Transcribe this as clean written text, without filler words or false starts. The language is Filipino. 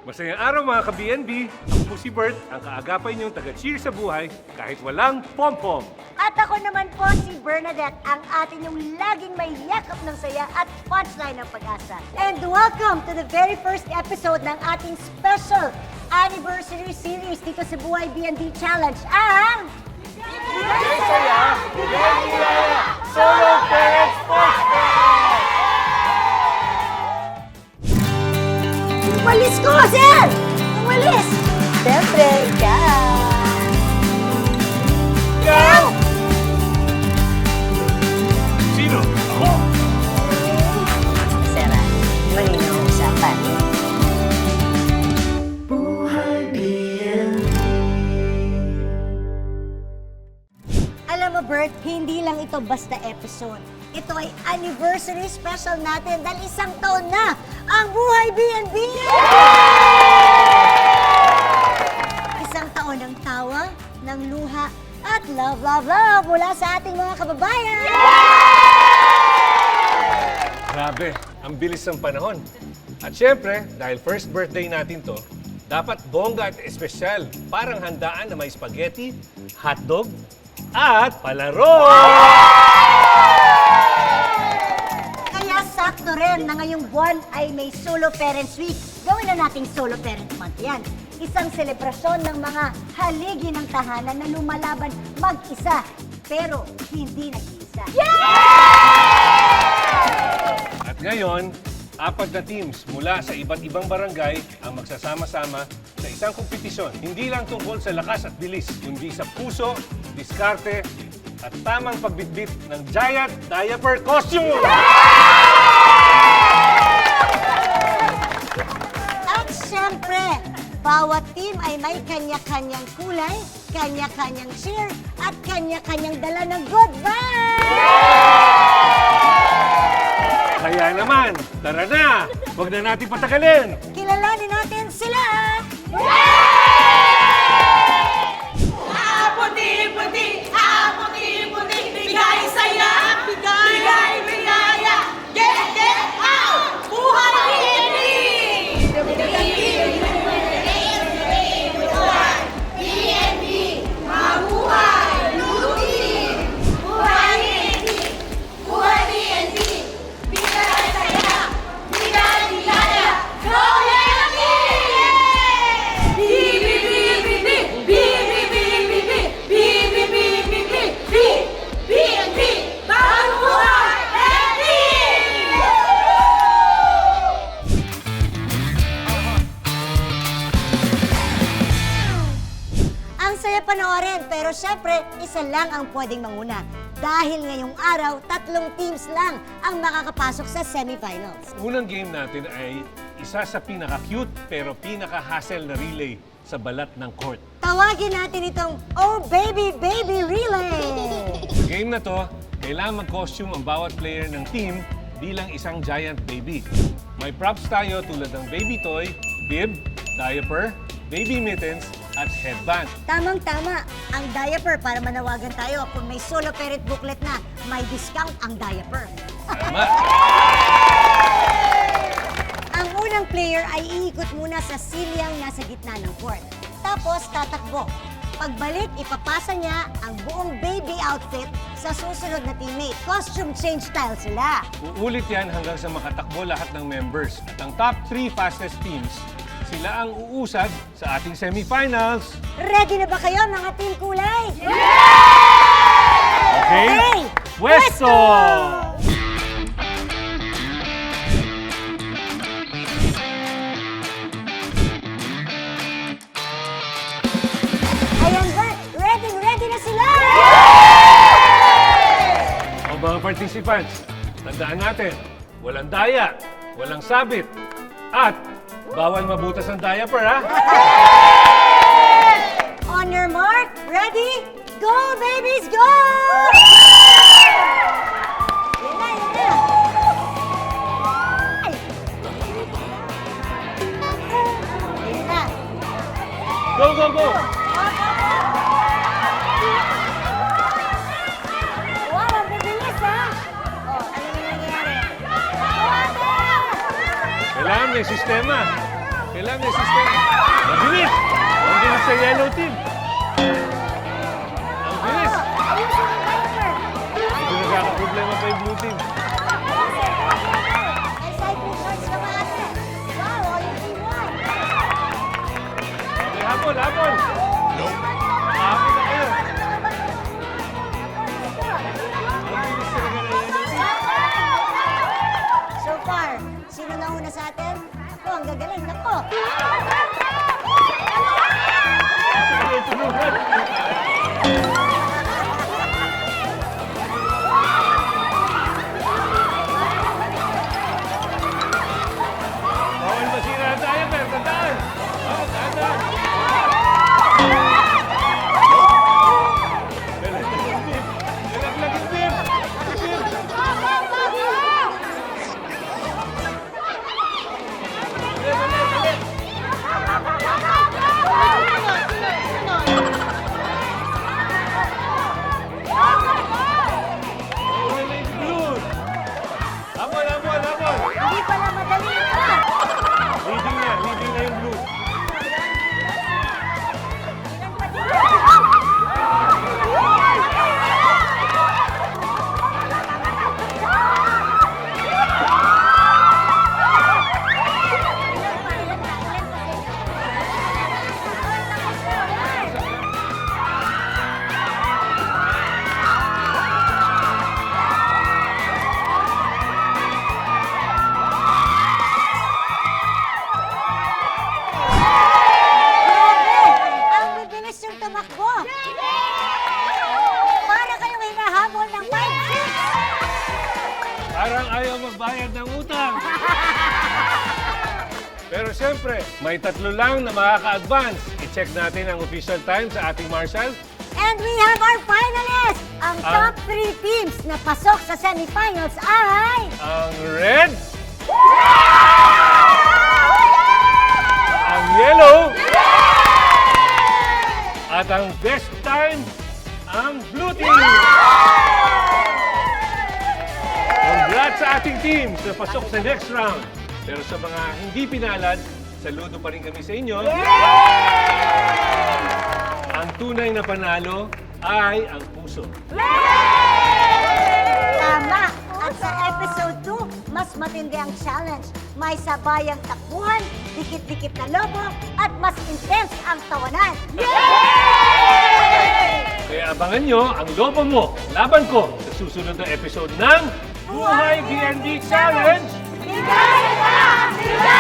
Masayang araw mga ka-BNB! Ako po si Bert, ang kaagapay niyong taga-cheer sa buhay kahit walang pom-pom. At ako naman po si Bernadette, ang atin yung laging may yakap ng saya at punchline ng pag-asa. And welcome to the very first episode ng ating special anniversary series dito sa Buhay BNB Challenge, ang... Bigay saya, bigay nilaya, Solo Parents Sports Ball! Walis ko, sir! Ang walis! Siyempre, ikaw! Ikaw! Sino? Ako! Sarah, malinaw ang usapan. Alam mo, Bert, hindi lang ito basta episode. Ito ay anniversary special natin dahil 1 taon na ang Buhay BNB! 1 taon ng tawa, ng luha, at love, love, love mula sa ating mga kababayan! Grabe, ang bilis ng panahon. At syempre, dahil first birthday natin to, dapat bongga at espesyal. Parang handaan na may spaghetti, hotdog, at palaro! Kaya sakto rin na ngayong buwan ay may Solo Parents Week. Gawin na nating Solo Parents Month yan. Isang selebrasyon ng mga haligi ng tahanan na lumalaban mag-isa, pero hindi nag-iisa. At ngayon, 4 na teams mula sa iba't ibang barangay ang magsasama-sama sa isang kompetisyon. Hindi lang tungkol sa lakas at bilis, kundi sa puso, diskarte, at tamang pagbitbit ng giant diaper costume! At syempre, bawat team ay may kanya-kanyang kulay, kanya-kanyang cheer, at kanya-kanyang dala ng good vibes! Kaya naman, tara na! Huwag na natin patagalin! Kilalanin natin sila! Puti-puti, puti-puti, bigay saya, bigay bigaya, get out, buhay BNB! BNB, mabuhay, luti! Buhay BNB, buhay BNB, bigay saya, bigay bigaya, go BNB! BNB, mabuhay BNB! Ang saya panoorin, pero syempre, isa lang ang pwedeng manguna. Dahil ngayong araw, 3 teams lang ang makakapasok sa semifinals. Unang game natin ay isa sa pinaka-cute pero pinaka-hassle na relay sa balat ng court. Tawagin natin itong Oh Baby Baby Relay! Sa game na to, kailangan mag-costume ang bawat player ng team bilang isang giant baby. May props tayo tulad ng baby toy, bib, diaper, baby mittens, at headband. Tamang-tama ang diaper para manawagan tayo kung may solo parent booklet na may discount ang diaper. Tama! Ang unang player ay iikot muna sa silyang nasa gitna ng court. Tapos tatakbo. Pagbalik, ipapasa niya ang buong baby outfit sa susunod na teammate. Costume change style sila. Uulit yan hanggang sa makatakbo lahat ng members. At ang top 3 fastest teams, sila ang uusad sa ating semifinals. Ready na ba kayo mga team kulay? Okay? Pwesto! Ayan Bert, ready na sila! O mga participants, tandaan natin, walang daya, walang sabit, at bawal mabutas ang diaper, ha? On your mark, ready, go babies, go! Yan na, yan na. Ay. Yan na. Go, go, go! Wow, ang bibilis ha! Oh, ano na nangyayari? Kailangan may sistema. Kailangan may system. Mabilis! Ang bilis sa yellow team. Ang bilis! Ayusin yung diaper. Hindi nagkakaproblema pa yung blue team. May cycling shorts ka ba ate? Wow, all in team one. Okay, habol, habol! Habol na kayo. Ang bilis talaga na yellow team. So far, sino nauna sa atin? Ako, ang gagaling. Ako. Sige, tulungan. Bawal masira ang tayo, pero tandaan. Oh, tandaan. Nalaglag yung team. Dali, dali, dali. Una na yung blue. Habol, habol, habol. Hindi pala madali ito. Leading na yung blue. Grabe! Ang bibilis yung tumakbo. Para kayong hinahabol ng 5-6. Parang ayaw magbayad ng utang. Pero siyempre, may tatlo lang na makaka-advance. I-check natin ang official time sa ating marshal. And we have our finalists! Ang top 3 teams na pasok sa semifinals ay... Ang red, ang yellow, at ang best time, ang blue team. Congrats sa ating teams na pasok sa next round. Pero sa mga hindi pinalad, saludo pa rin kami sa inyo. Ang tunay na panalo ay ang puso. Tama! At sa episode 2, mas matindi ang challenge. May sabayang takbuhan, dikit-dikit na lobo, at mas intense ang tawanan. Kaya abangan nyo ang lobo mo, laban ko sa susunod na episode ng Buhay BNB Challenge! Bigay na! Bigay